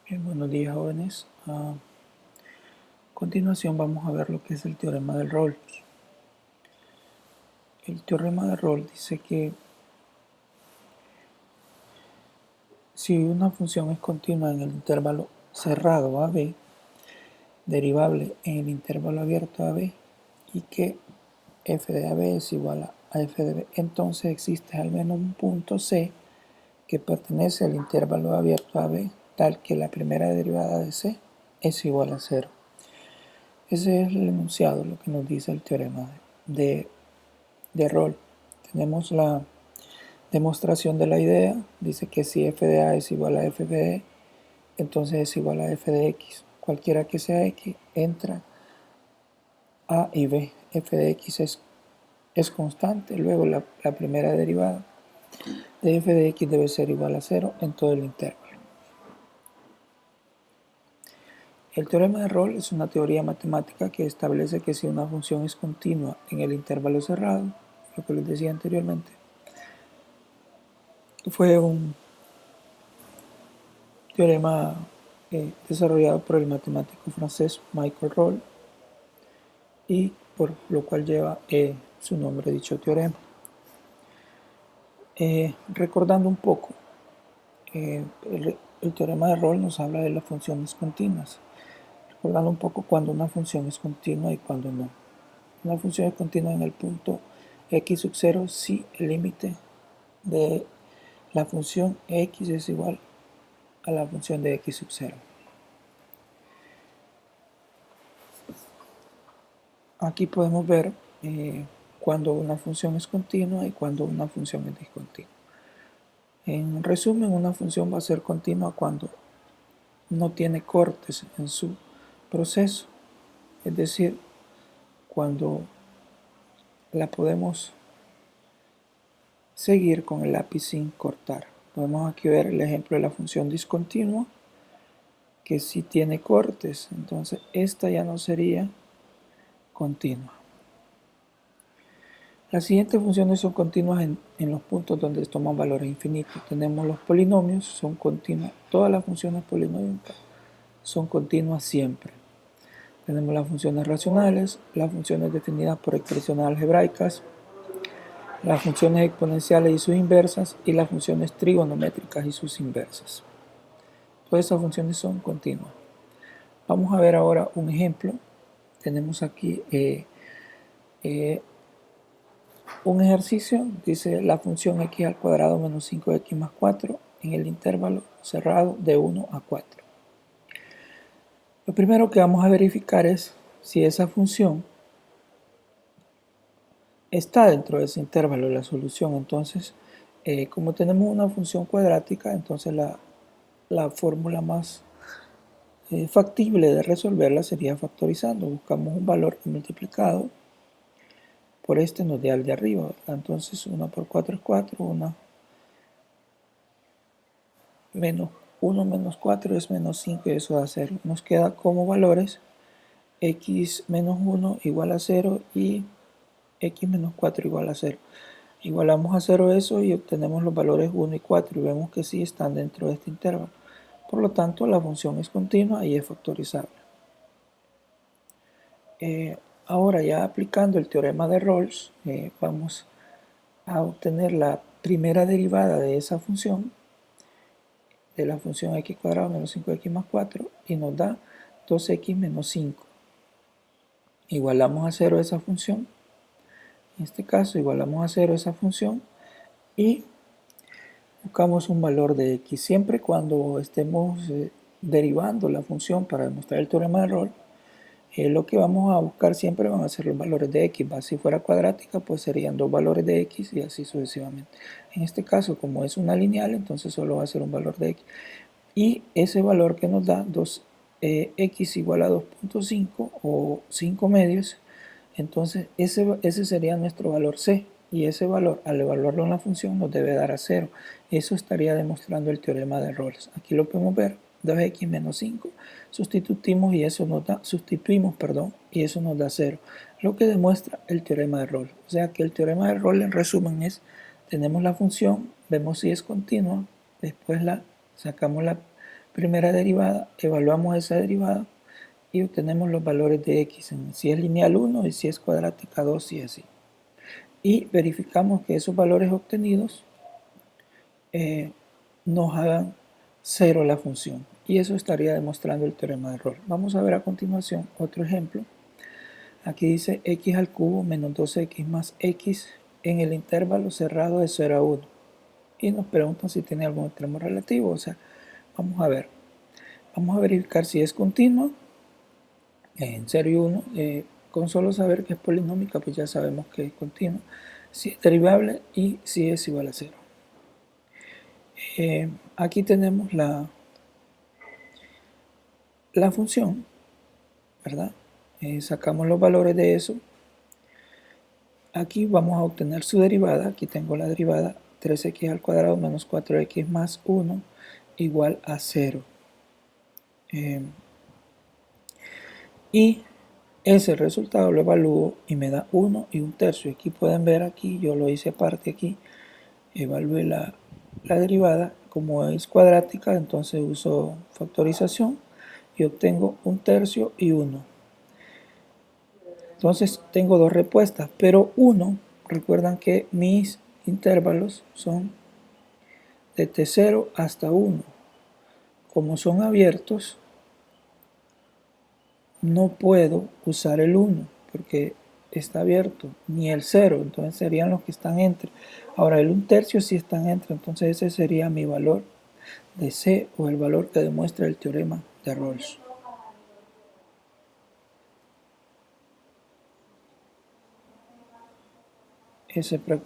Bien, buenos días jóvenes. A continuación vamos a ver lo que es el teorema de Rolls. El teorema de Rolls dice que si una función es continua en el intervalo cerrado AB, derivable en el intervalo abierto AB, y que f de AB es igual a f de B, entonces existe al menos un punto C que pertenece al intervalo abierto AB, tal que la primera derivada de C es igual a 0. Ese es el enunciado, lo que nos dice el teorema de Rolls. Tenemos la demostración de la idea. Dice que si f de A es igual a f de E, entonces es igual a f de X. Cualquiera que sea X, entra A y B. F de X es constante. Luego la primera derivada de f de X debe ser igual a 0 en todo el intervalo. El teorema de Rolls es una teoría matemática que establece que si una función es continua en el intervalo cerrado, lo que les decía anteriormente, fue un teorema desarrollado por el matemático francés Michael Rolls y por lo cual lleva su nombre dicho teorema. Recordando un poco, el teorema de Rolls nos habla de las funciones continuas. Recordando un poco cuando una función es continua y cuando no. Una función es continua en el punto x sub 0 si el límite de la función x es igual a la función de x sub 0. Aquí podemos ver cuando una función es continua y cuando una función es discontinua. En resumen, una función va a ser continua cuando no tiene cortes en su proceso, es decir, cuando la podemos seguir con el lápiz sin cortar. Podemos aquí ver el ejemplo de la función discontinua, que sí tiene cortes, entonces esta ya no sería continua. Las siguientes funciones son continuas en los puntos donde toman valores infinitos. Tenemos los polinomios, son continuas. Todas las funciones polinomiales son continuas siempre. Tenemos las funciones racionales, las funciones definidas por expresiones algebraicas, las funciones exponenciales y sus inversas, y las funciones trigonométricas y sus inversas. Todas esas funciones son continuas. Vamos a ver ahora un ejemplo. Tenemos aquí un ejercicio. Dice la función x al cuadrado menos 5x más 4 en el intervalo cerrado de 1 a 4. Lo primero que vamos a verificar es si esa función está dentro de ese intervalo, la solución. Entonces, como tenemos una función cuadrática, entonces la fórmula más factible de resolverla sería factorizando. Buscamos un valor que multiplicado por este nos dé al de arriba, ¿verdad? Entonces 1 por 4 es 4, 1 menos 4 es menos 5 y eso da 0. Nos queda como valores x menos 1 igual a 0 y x menos 4 igual a 0. Igualamos a 0 eso y obtenemos los valores 1 y 4 y vemos que sí están dentro de este intervalo. Por lo tanto, la función es continua y es factorizable. Ahora ya aplicando el teorema de Rolls, vamos a obtener la primera derivada de esa función, de la función x cuadrado menos 5x más 4, y nos da 2x menos 5. Igualamos a 0 esa función. En este caso igualamos a 0 esa función y buscamos un valor de x. Siempre cuando estemos derivando la función para demostrar el teorema de Rolls, lo que vamos a buscar siempre van a ser los valores de x. Si fuera cuadrática, pues serían dos valores de x y así sucesivamente. En este caso, como es una lineal, entonces solo va a ser un valor de x. Y ese valor que nos da 2x igual a 2.5 o 5 medios, entonces ese sería nuestro valor c. Y ese valor, al evaluarlo en la función, nos debe dar a 0. Eso estaría demostrando el teorema de Rolls. Aquí lo podemos ver, 2x menos 5. Sustituimos y eso nos da 0. Lo que demuestra el teorema de Rolls. O sea que el teorema de Rolls, en resumen, es: tenemos la función, vemos si es continua, después sacamos la primera derivada, evaluamos esa derivada y obtenemos los valores de x, si es lineal 1 y si es cuadrática 2 y así. Y verificamos que esos valores obtenidos nos hagan 0 la función. Y eso estaría demostrando el teorema de error. Vamos a ver a continuación otro ejemplo. Aquí dice x al cubo menos 2x más x en el intervalo cerrado de 0 a 1. Y nos preguntan si tiene algún extremo relativo. O sea, vamos a ver. Vamos a verificar si es continua en 0 y 1. Con solo saber que es polinómica, pues ya sabemos que es continua. Si es derivable y si es igual a 0. Aquí tenemos la función, ¿verdad? Sacamos los valores de eso. Aquí vamos a obtener su derivada. Aquí tengo la derivada 3x al cuadrado menos 4x más 1 igual a 0. Y ese resultado lo evalúo y me da 1 y 1/3. Aquí pueden ver, aquí yo lo hice aparte, aquí evalué la derivada. Como es cuadrática, entonces uso factorización y obtengo 1/3 y 1. Entonces tengo dos respuestas, pero 1, recuerdan que mis intervalos son de t0 hasta 1. Como son abiertos, no puedo usar el 1 porque está abierto, ni el 0, entonces serían los que están entre. Ahora el 1/3 sí están entre, entonces ese sería mi valor de C, o el valor que demuestra el teorema de Rolls. Ese prácticamente